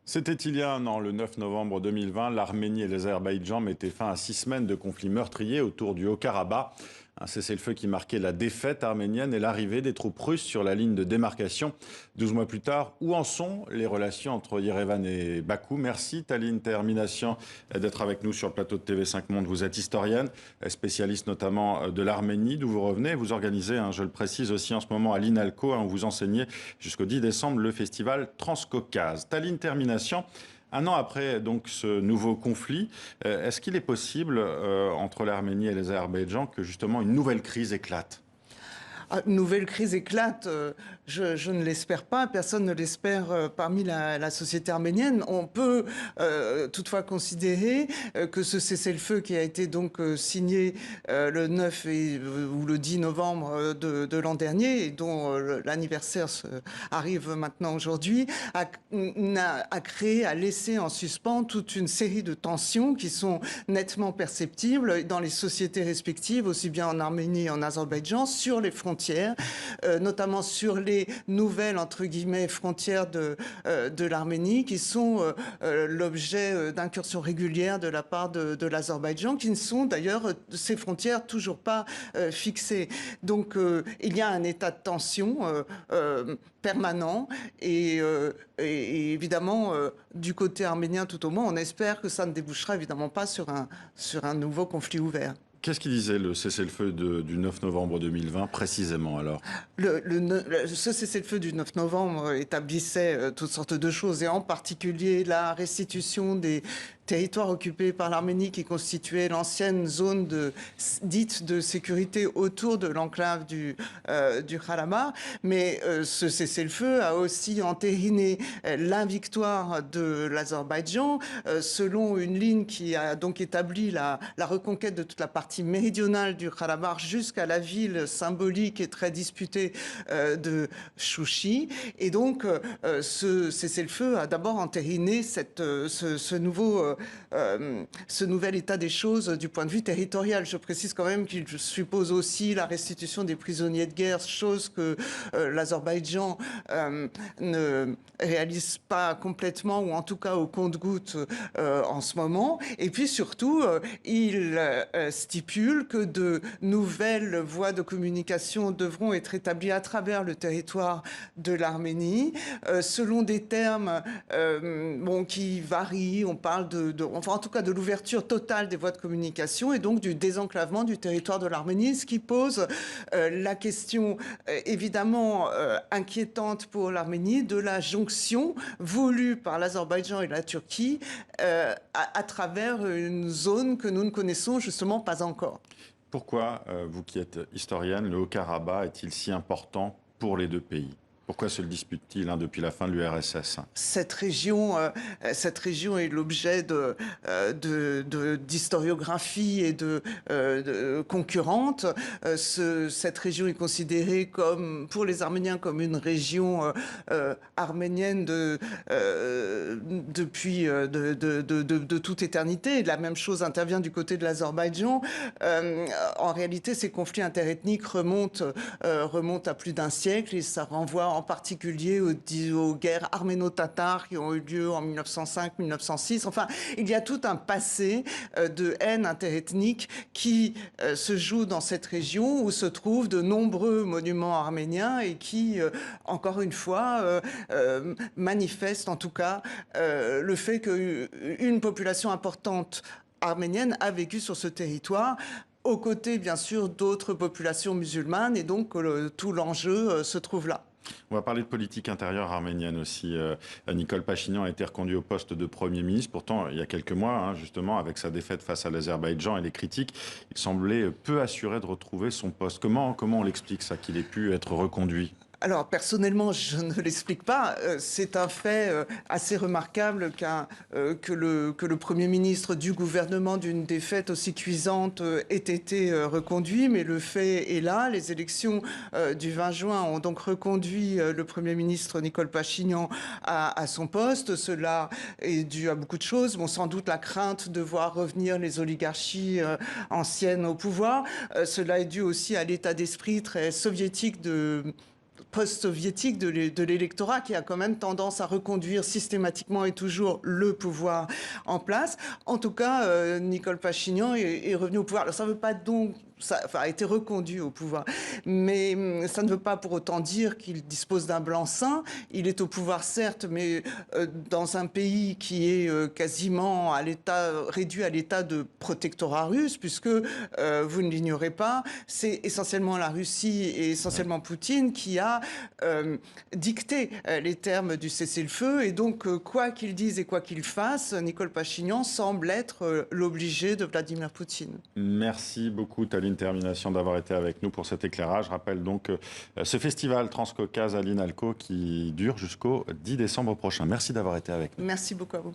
C'était il y a un an, le 9 novembre 2020, l'Arménie et l'Azerbaïdjan mettaient fin à 6 semaines de conflit meurtrier autour du Haut-Karabakh. Un cessez-le-feu qui marquait la défaite arménienne et l'arrivée des troupes russes sur la ligne de démarcation. 12 mois plus tard, où en sont les relations entre Yerevan et Bakou? Merci Taline Termination d'être avec nous sur le plateau de TV5 Monde. Vous êtes historienne, spécialiste notamment de l'Arménie, d'où vous revenez. Vous organisez, je le précise aussi en ce moment à l'INALCO, où vous enseignez jusqu'au 10 décembre le festival Transcaucase. Taline Termination. Un an après donc ce nouveau conflit, est-ce qu'il est possible entre l'Arménie et l'Azerbaïdjan que justement une nouvelle crise éclate? Une nouvelle crise éclate, je ne l'espère pas, personne ne l'espère parmi la société arménienne. On peut toutefois considérer que ce cessez-le-feu qui a été donc signé le 9 ou le 10 novembre de l'an dernier et dont l'anniversaire arrive maintenant aujourd'hui, a créé, a laissé en suspens toute une série de tensions qui sont nettement perceptibles dans les sociétés respectives, aussi bien en Arménie et en Azerbaïdjan, sur les frontières, notamment sur les nouvelles, entre guillemets, frontières de l'Arménie, qui sont l'objet d'incursions régulières de la part de l'Azerbaïdjan, qui ne sont d'ailleurs, ces frontières, toujours pas fixées. Donc il y a un état de tension permanent et évidemment, du côté arménien tout au moins, on espère que ça ne débouchera évidemment pas sur un nouveau conflit ouvert. Qu'est-ce qui disait le cessez-le-feu du 9 novembre 2020 précisément alors? Ce cessez-le-feu du 9 novembre établissait toutes sortes de choses, et en particulier la restitution des territoires occupés par l'Arménie qui constituait l'ancienne zone dite de sécurité autour de l'enclave du Karabakh. Mais ce cessez-le-feu a aussi entériné la victoire de l'Azerbaïdjan selon une ligne qui a donc établi la reconquête de toute la partie méridionale du Karabakh jusqu'à la ville symbolique et très disputée de Chouchi. Et donc ce cessez-le-feu a d'abord entériné ce nouvel état des choses du point de vue territorial. Je précise quand même qu'il suppose aussi la restitution des prisonniers de guerre, chose que l'Azerbaïdjan ne réalise pas complètement, ou en tout cas au compte-gouttes en ce moment. Et puis surtout, il stipule que de nouvelles voies de communication devront être établies à travers le territoire de l'Arménie, selon des termes qui varient. On parle enfin en tout cas de l'ouverture totale des voies de communication et donc du désenclavement du territoire de l'Arménie, ce qui pose la question évidemment inquiétante pour l'Arménie de la jonction voulue par l'Azerbaïdjan et la Turquie à travers une zone que nous ne connaissons justement pas encore. Pourquoi, vous qui êtes historienne, le Haut-Karabakh est-il si important pour les deux pays? Pourquoi se le disputent-ils depuis la fin de l'URSS? Cette région est l'objet d'historiographie et de concurrentes. Cette région est considérée comme, pour les Arméniens, comme une région arménienne depuis de toute éternité. La même chose intervient du côté de l'Azerbaïdjan. En réalité, ces conflits interethniques remontent à plus d'un siècle, et ça renvoie en particulier aux guerres arméno-tatares qui ont eu lieu en 1905-1906. Enfin, il y a tout un passé de haine interethnique qui se joue dans cette région où se trouvent de nombreux monuments arméniens et qui, encore une fois, manifestent en tout cas le fait qu'une population importante arménienne a vécu sur ce territoire, aux côtés, bien sûr, d'autres populations musulmanes, et donc tout l'enjeu se trouve là. On va parler de politique intérieure arménienne aussi. Nicole Pachinian a été reconduit au poste de Premier ministre. Pourtant, il y a quelques mois, justement, avec sa défaite face à l'Azerbaïdjan et les critiques, il semblait peu assuré de retrouver son poste. Comment on l'explique ça, qu'il ait pu être reconduit ? Alors, personnellement, je ne l'explique pas. C'est un fait assez remarquable que le Premier ministre du gouvernement d'une défaite aussi cuisante ait été reconduit. Mais le fait est là. Les élections du 20 juin ont donc reconduit le Premier ministre Nicole Pachinian à son poste. Cela est dû à beaucoup de choses. Bon, sans doute la crainte de voir revenir les oligarchies anciennes au pouvoir. Cela est dû aussi à l'état d'esprit très soviétique post-soviétique de l'électorat qui a quand même tendance à reconduire systématiquement et toujours le pouvoir en place. En tout cas, Nicole Pachinian est revenu au pouvoir. Alors, ça ne veut pas donc... Ça a été reconduit au pouvoir. Mais ça ne veut pas pour autant dire qu'il dispose d'un blanc-seing. Il est au pouvoir, certes, mais dans un pays qui est quasiment réduit à l'état de protectorat russe, puisque, vous ne l'ignorez pas, c'est essentiellement la Russie et essentiellement Poutine qui a dicté les termes du cessez-le-feu. Et donc, quoi qu'il dise et quoi qu'il fasse, Nicole Pachinian semble être l'obligé de Vladimir Poutine. Merci beaucoup, Taline Termination, d'avoir été avec nous pour cet éclairage. Je rappelle donc ce festival Transcaucase à l'INALCO qui dure jusqu'au 10 décembre prochain. Merci d'avoir été avec nous. Merci beaucoup à vous.